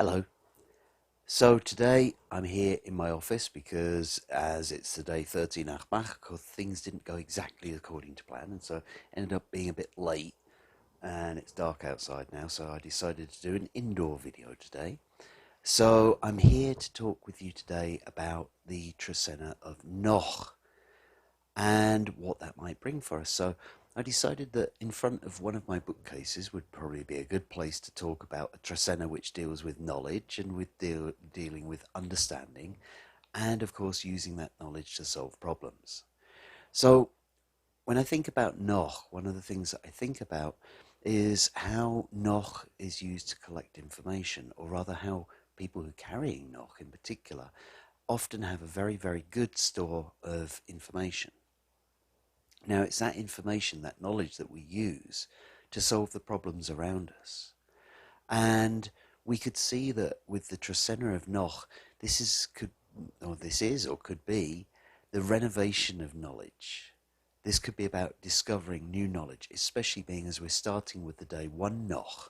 Hello. So today I'm here in my office because as it's the day 13 Aq'ab'al, things didn't go exactly according to plan, and so ended up being a bit late, and it's dark outside now, so I decided to do an indoor video today. So I'm here to talk with you today about the Trecena of No'j and what that might bring for us. So I decided that in front of one of my bookcases would probably be a good place to talk about a Trecena which deals with knowledge and with dealing with understanding, and of course using that knowledge to solve problems. So when I think about No'j, one of the things that I think about is how No'j is used to collect information, or rather how people who are carrying No'j in particular often have a very, very good store of information. Now, it's that information, that knowledge that we use to solve the problems around us. And we could see that with the Trecena of No'j, this is or could be the renovation of knowledge. This could be about discovering new knowledge, especially being as we're starting with the day 1 No'j.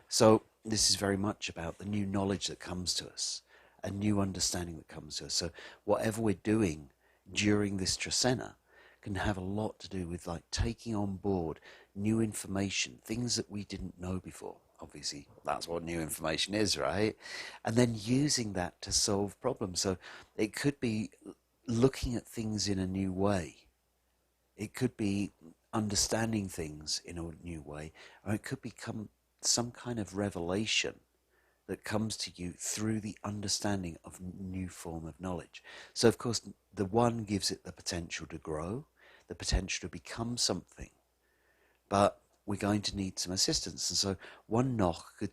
So this is very much about the new knowledge that comes to us, a new understanding that comes to us. So whatever we're doing during this Trecena can have a lot to do with like taking on board new information, things that we didn't know before. Obviously, that's what new information is, right? And then using that to solve problems. So it could be looking at things in a new way. It could be understanding things in a new way, or it could become some kind of revelation that comes to you through the understanding of a new form of knowledge. So of course the one gives it the potential to grow, the potential to become something, but we're going to need some assistance. And so 1 No'j could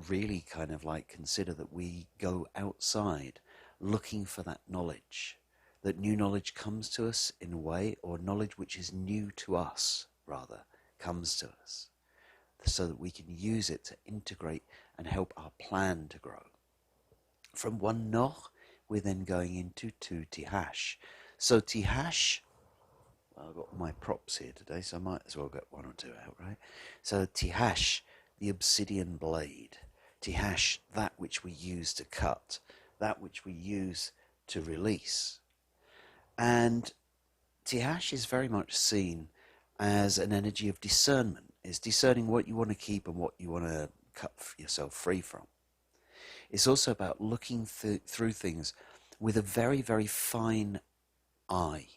really kind of like consider that we go outside looking for that knowledge, that new knowledge comes to us in a way, or knowledge which is new to us rather comes to us, so that we can use it to integrate and help our plan to grow. From 1 No'j, we're then going into 2 Tijax. So Tijax, well, I've got my props here today, so I might as well get 1 or 2 out, right? So Tijax, the obsidian blade. Tijax, that which we use to cut, that which we use to release. And Tijax is very much seen as an energy of discernment. It's discerning what you want to keep and what you want to cut yourself free from. It's also about looking through things with a very, very fine eye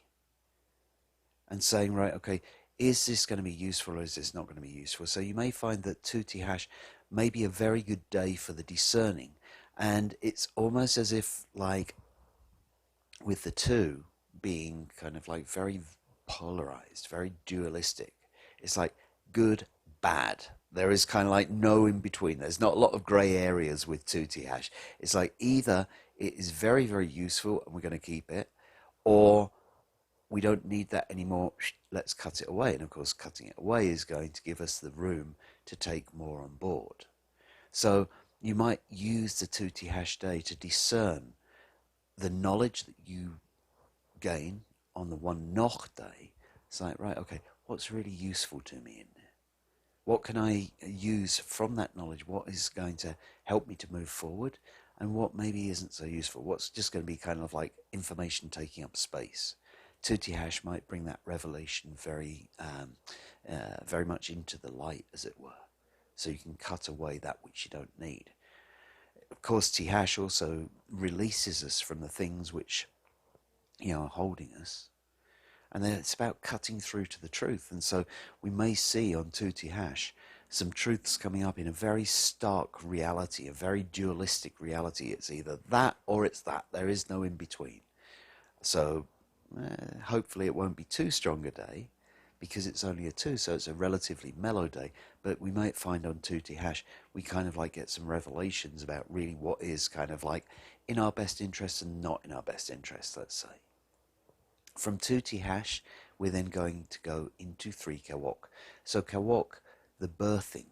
and saying, right, okay, is this going to be useful or is this not going to be useful? So you may find that 2 Tijax may be a very good day for the discerning. And it's almost as if, like, with the 2 being kind of like very polarized, very dualistic. It's like good, bad. There is kind of like no in between. There's not a lot of grey areas with 2 Tijax. It's like either it is very, very useful and we're going to keep it, or we don't need that anymore, let's cut it away. And of course, cutting it away is going to give us the room to take more on board. So you might use the 2 Tijax day to discern the knowledge that you gain on the 1 No'j day. It's like, right, okay, what's really useful to me in there? What can I use from that knowledge? What is going to help me to move forward? And what maybe isn't so useful? What's just going to be kind of like information taking up space? 2 Tijax might bring that revelation very much into the light, as it were. So you can cut away that which you don't need. Of course, Tijax also releases us from the things which, are holding us. And then it's about cutting through to the truth. And so we may see on 2 Tijax some truths coming up in a very stark reality, a very dualistic reality. It's either that or it's that. There is no in between. So hopefully it won't be too strong a day, because it's only a 2, so it's a relatively mellow day. But we might find on 2 Tijax we kind of like get some revelations about really what is kind of like in our best interest and not in our best interest, let's say. From 2 Tijax, we're then going to go into 3 Kawok. So Kawok, the birthing.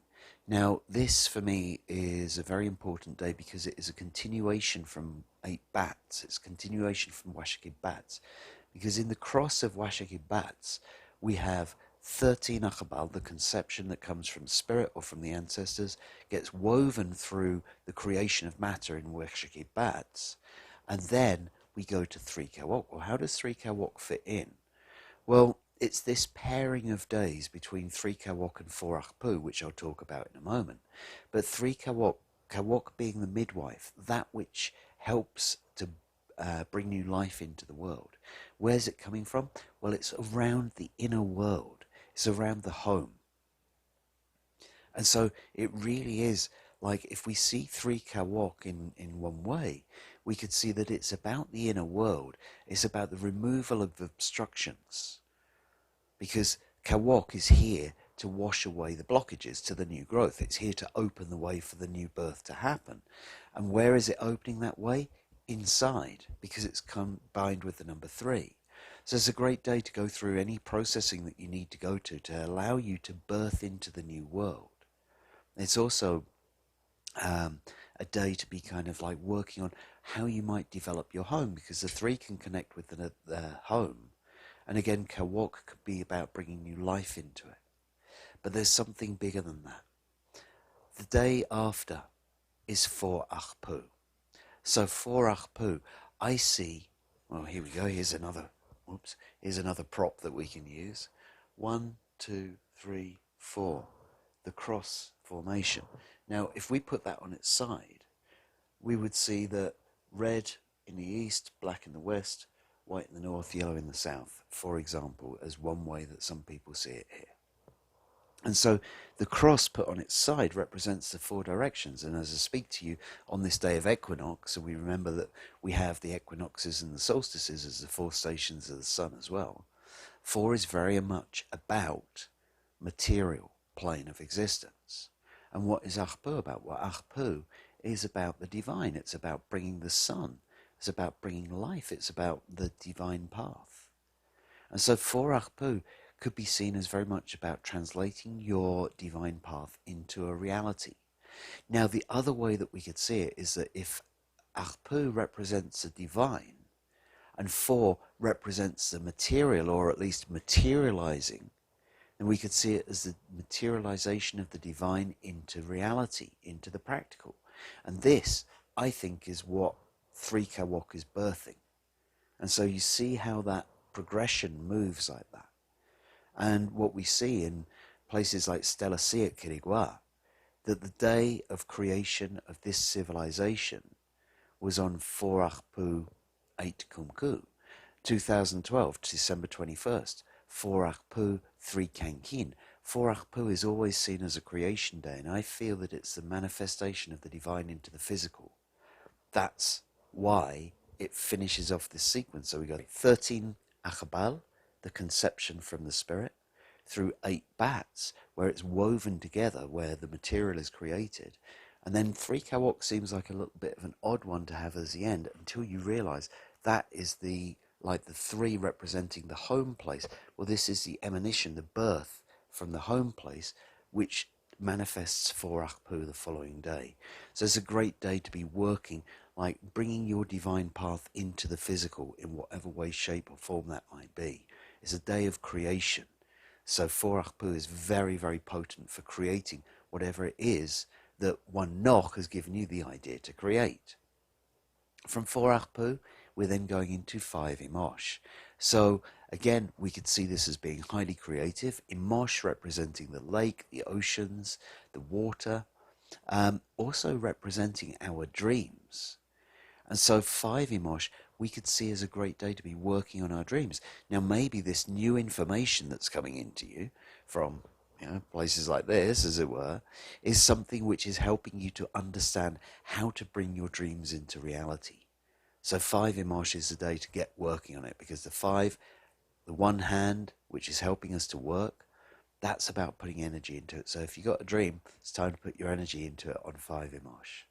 Now, this for me is a very important day because it is a continuation from 8 bats. It's a continuation from Aq'ab'al. Because in the cross of Aq'ab'al, we have 13 Aq'ab'al, the conception that comes from spirit or from the ancestors, gets woven through the creation of matter in Aq'ab'al, and then we go to 3 Kawok. Well, how does 3 Kawok fit in? Well, it's this pairing of days between 3 Kawok and 4 Ajpu, which I'll talk about in a moment. But 3 Kawok, Kawok being the midwife, that which helps to bring new life into the world. Where's it coming from? Well, it's around the inner world. It's around the home. And so it really is like if we see 3 Kawok in one way, we could see that it's about the inner world. It's about the removal of obstructions. Because Kawok is here to wash away the blockages to the new growth. It's here to open the way for the new birth to happen. And where is it opening that way? Inside, because it's combined with the number 3. So it's a great day to go through any processing that you need to go to allow you to birth into the new world. It's also a day to be kind of like working on how you might develop your home, because the 3 can connect with the home. And again, Kawok could be about bringing new life into it. But there's something bigger than that. The day after is 4 Ajpu. So 4 Ajpu, I see, well, here we go, here's another prop that we can use. 1, 2, 3, 4, the cross formation. Now, if we put that on its side, we would see that red in the east, black in the west, white in the north, yellow in the south, for example, as one way that some people see it here. And so the cross put on its side represents the 4 directions. And as I speak to you on this day of equinox, and we remember that we have the equinoxes and the solstices as the 4 stations of the sun as well, 4 is very much about material plane of existence. And what is Ajpu about? Well, Ajpu is about the divine. It's about bringing the sun. It's about bringing life. It's about the divine path. And so 4 Ajpu could be seen as very much about translating your divine path into a reality. Now, the other way that we could see it is that if Ajpu represents the divine and 4 represents the material, or at least materializing, then we could see it as the materialization of the divine into reality, into the practical. And this, I think, is what 3 Kawok is birthing. And so you see how that progression moves like that. And what we see in places like Stella C at Kirigua, that the day of creation of this civilization was on 4 Ajpu 8 Kumku, 2012, December 21st, 4 Ajpu 3 Kankin. 4 Ajpu is always seen as a creation day, and I feel that it's the manifestation of the divine into the physical. That's why it finishes off this sequence. So we got 13 Aq'ab'al, the conception from the spirit, through 8 bats, where it's woven together, where the material is created. And then 3 Kawok seems like a little bit of an odd one to have as the end, until you realize that is the 3 representing the home place. Well, this is the emanation, the birth from the home place, which manifests 4 Ajpu the following day. So it's a great day to be working, like bringing your divine path into the physical in whatever way, shape or form that might be. It's a day of creation. So 4 Ajpu is very, very potent for creating whatever it is that one No'j has given you the idea to create. From 4 Ajpu, we're then going into 5 Imox. So again, we could see this as being highly creative. Imox representing the lake, the oceans, the water, also representing our dreams. And so 5 Imox we could see as a great day to be working on our dreams. Now maybe this new information that's coming into you from places like this, as it were, is something which is helping you to understand how to bring your dreams into reality. So 5 Imox is the day to get working on it, because the 5, the one hand, which is helping us to work, that's about putting energy into it. So if you've got a dream, it's time to put your energy into it on 5 Imox.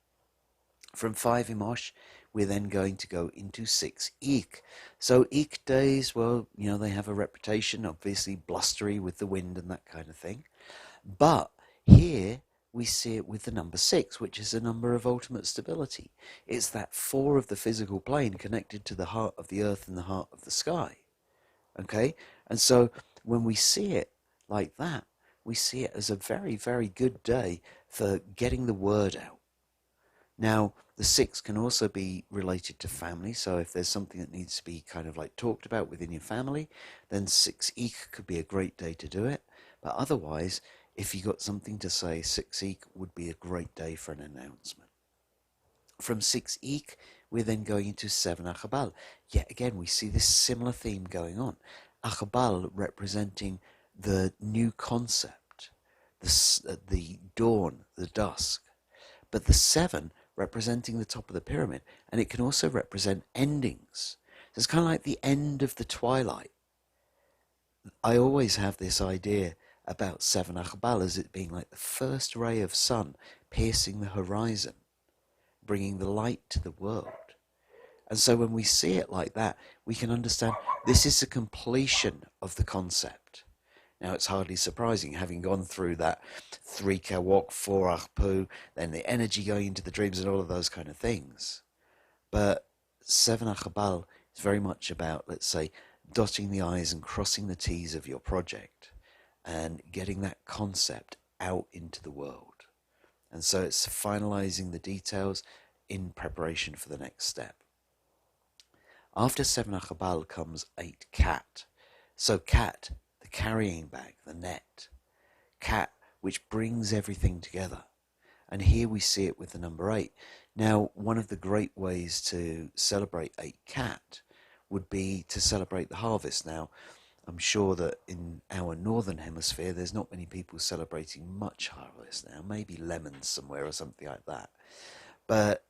From 5 Imox, we're then going to go into 6 Ik. So Ik days, well, they have a reputation, obviously blustery with the wind and that kind of thing. But here we see it with the number 6, which is a number of ultimate stability. It's that 4 of the physical plane connected to the heart of the earth and the heart of the sky. Okay? And so when we see it like that, we see it as a very, very good day for getting the word out. Now, the 6 can also be related to family, so if there's something that needs to be kind of like talked about within your family, then 6 could be a great day to do it. But otherwise, if you got something to say, 6 would be a great day for an announcement. From 6 we're then going into 7 Aq'ab'al. Yet again, we see this similar theme going on. Aq'ab'al representing the new concept, the dawn, the dusk. But the 7 representing the top of the pyramid, and it can also represent endings. So it's kind of like the end of the twilight. I always have this idea about 7 Aq'ab'al as it being like the first ray of sun piercing the horizon, bringing the light to the world. And so when we see it like that, we can understand this is the completion of the concept. Now, it's hardly surprising, having gone through that 3 Kawok, 4 Ajpu, then the energy going into the dreams and all of those kind of things. But 7 Aq'ab'al is very much about, let's say, dotting the I's and crossing the T's of your project and getting that concept out into the world. And so it's finalizing the details in preparation for the next step. After 7 Aq'ab'al comes 8 Cat. So Cat, the carrying bag, the net. Cat, which brings everything together. And here we see it with the number 8. Now, one of the great ways to celebrate 8 Cat would be to celebrate the harvest. Now, I'm sure that in our northern hemisphere, there's not many people celebrating much harvest now, maybe lemons somewhere or something like that. But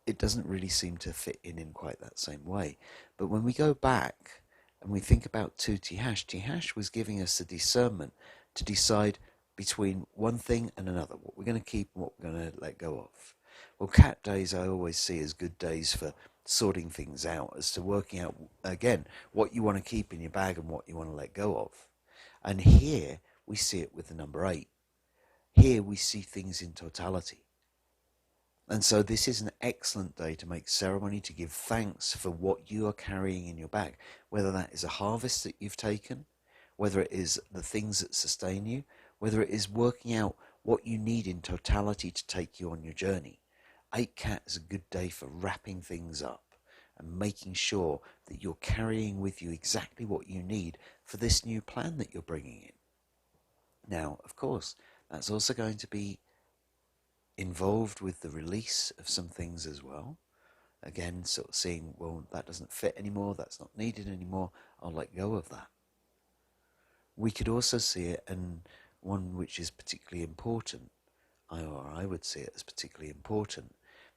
it doesn't really seem to fit in quite that same way. But when we go back and we think about 2 Tijax, Tijax was giving us the discernment to decide between one thing and another, what we're going to keep and what we're going to let go of. Well, Cat days I always see as good days for sorting things out, as to working out, again, what you want to keep in your bag and what you want to let go of. And here we see it with the number 8. Here we see things in totality. And so this is an excellent day to make ceremony, to give thanks for what you are carrying in your bag, whether that is a harvest that you've taken, whether it is the things that sustain you, whether it is working out what you need in totality to take you on your journey. 8 Cat is a good day for wrapping things up and making sure that you're carrying with you exactly what you need for this new plan that you're bringing in. Now, of course, that's also going to be involved with the release of some things as well. Again, sort of seeing, well, that doesn't fit anymore, that's not needed anymore, I'll let go of that. We could also see it, and one which is particularly important, or I would see it as particularly important,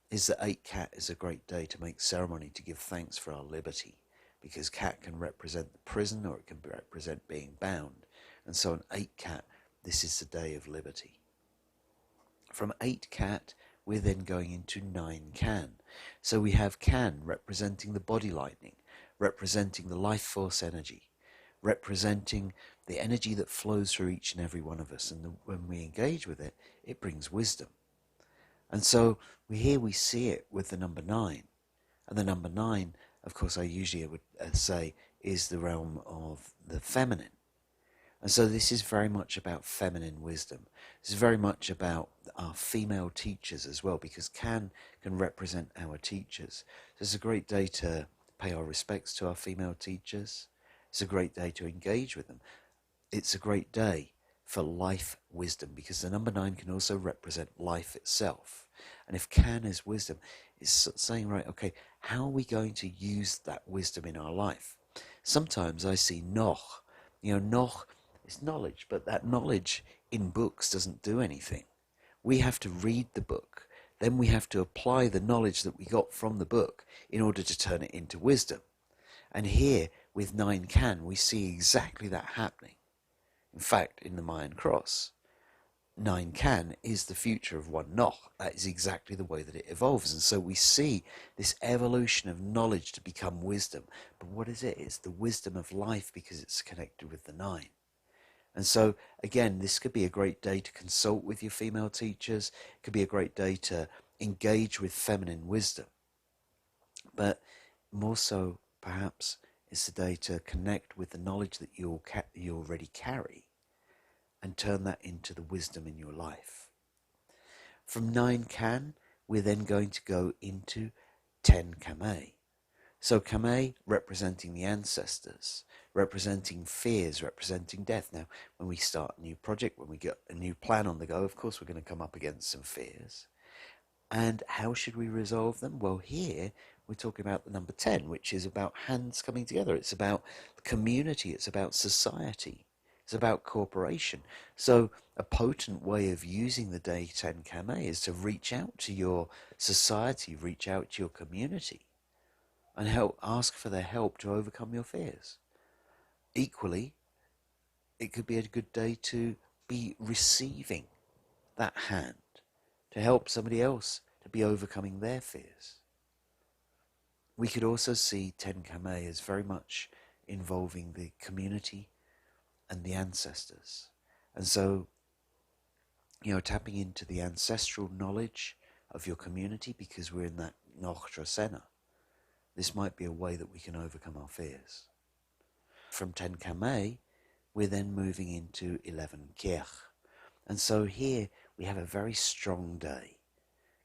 is that 8 Cat is a great day to make ceremony to give thanks for our liberty, because Cat can represent the prison or it can represent being bound. And so on 8 Cat, this is the day of liberty. From 8 Cat, we're then going into 9 Can. So we have Can representing the body lightning, representing the life force energy, representing the energy that flows through each and every one of us. And when we engage with it, it brings wisdom. And so here we see it with the number 9. And the number 9, of course, I usually would say is the realm of the feminine. And so this is very much about feminine wisdom. This is very much about our female teachers as well, because can represent our teachers. So it's a great day to pay our respects to our female teachers. It's a great day to engage with them. It's a great day for life wisdom, because the number 9 can also represent life itself. And if can is wisdom, it's saying, right, okay, how are we going to use that wisdom in our life? Sometimes I see No'j. No'j is knowledge, but that knowledge in books doesn't do anything. We have to read the book. Then we have to apply the knowledge that we got from the book in order to turn it into wisdom. And here, with 9 Can, we see exactly that happening. In fact, in the Mayan cross, 9 Can is the future of 1 No'j. That is exactly the way that it evolves. And so we see this evolution of knowledge to become wisdom. But what is it? It's the wisdom of life, because it's connected with the 9. And so, again, this could be a great day to consult with your female teachers. It could be a great day to engage with feminine wisdom. But more so, perhaps, it's a day to connect with the knowledge that you already carry, and turn that into the wisdom in your life. From 9 Kan, we're then going to go into 10 Kame. So Kame representing the ancestors, representing fears, representing death. Now, when we start a new project, when we get a new plan on the go, of course we're going to come up against some fears. And how should we resolve them? Well, here we're talking about the number 10, which is about hands coming together. It's about community. It's about society. It's about cooperation. So a potent way of using the day 10 Kame is to reach out to your society, reach out to your community, and ask for their help to overcome your fears. Equally, it could be a good day to be receiving that hand to help somebody else to be overcoming their fears. We could also see 10 Kame as very much involving the community and the ancestors. And so, tapping into the ancestral knowledge of your community, because we're in that No'j Trecena, this might be a way that we can overcome our fears. From 10 Kame, we're then moving into 11 Kech. And so here we have a very strong day.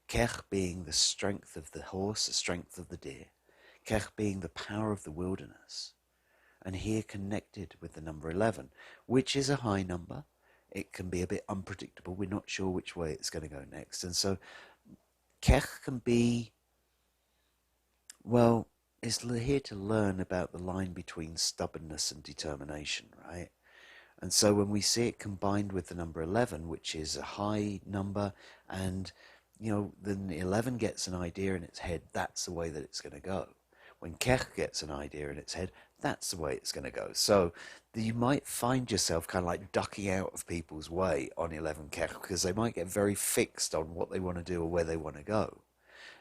Kech being the strength of the horse, the strength of the deer. Kech being the power of the wilderness. And here connected with the number 11, which is a high number. It can be a bit unpredictable. We're not sure which way it's going to go next. And so Kech can be, well, it's here to learn about the line between stubbornness and determination, right? And so when we see it combined with the number 11, which is a high number, and then 11 gets an idea in its head, that's the way that it's going to go. When Kech gets an idea in its head, that's the way it's going to go. So you might find yourself kind of like ducking out of people's way on 11 Kech, because they might get very fixed on what they want to do or where they want to go.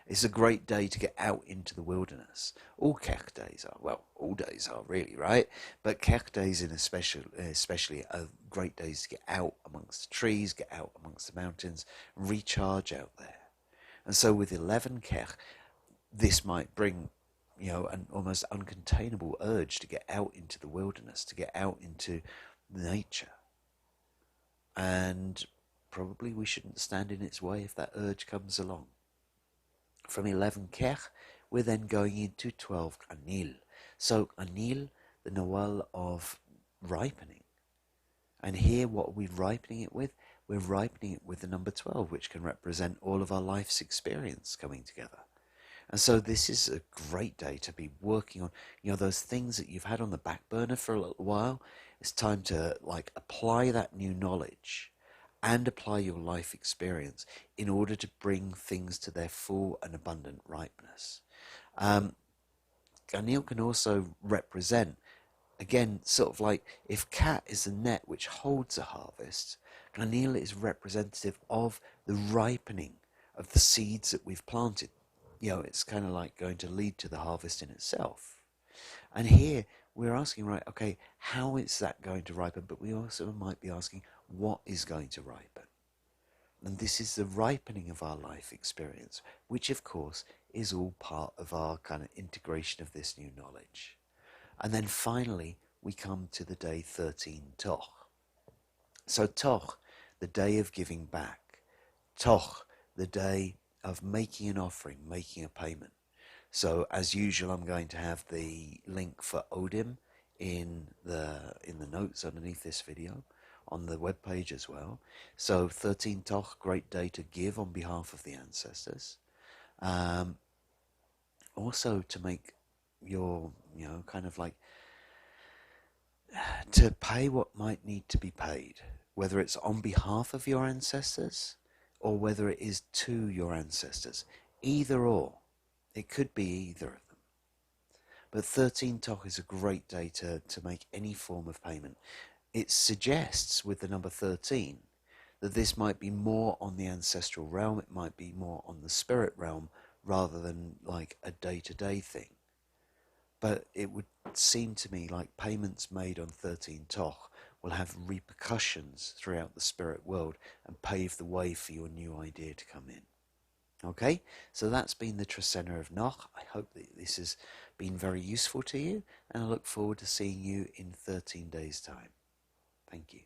It's a great day to get out into the wilderness. All Kech days are, well, all days are really, right? But Kech days especially are great days to get out amongst the trees, get out amongst the mountains, and recharge out there. And so with 11 Kech, this might bring, an almost uncontainable urge to get out into the wilderness, to get out into nature. And probably we shouldn't stand in its way if that urge comes along. From 11 Kech, we're then going into 12 Anil. So Anil, the Noel of ripening. And here what are we ripening it with? We're ripening it with the number 12, which can represent all of our life's experience coming together. And so this is a great day to be working on, those things that you've had on the back burner for a little while. It's time to apply that new knowledge and apply your life experience in order to bring things to their full and abundant ripeness. Anil can also represent, again, sort of like if Kat is the net which holds a harvest, Anil is representative of the ripening of the seeds that we've planted. It's kind of like going to lead to the harvest in itself. And here we're asking, right, okay, how is that going to ripen? But we also might be asking, what is going to ripen? And this is the ripening of our life experience, which of course is all part of our kind of integration of this new knowledge. And then finally, we come to the day 13 Toch. So Toch, the day of giving back. Toch, the day of making an offering, making a payment. So as usual, I'm going to have the link for Odim in the notes underneath this video, on the webpage as well. So 13 Toch, great day to give on behalf of the ancestors. Also to make your, kind of like, to pay what might need to be paid, whether it's on behalf of your ancestors or whether it is to your ancestors. Either or. It could be either of them. But 13 Toch is a great day to make any form of payment. It suggests, with the number 13, that this might be more on the ancestral realm, it might be more on the spirit realm, rather than like a day-to-day thing. But it would seem to me like payments made on 13 Toch will have repercussions throughout the spirit world and pave the way for your new idea to come in. Okay, so that's been the Trecena of No'j. I hope that this has been very useful to you, and I look forward to seeing you in 13 days' time. Thank you.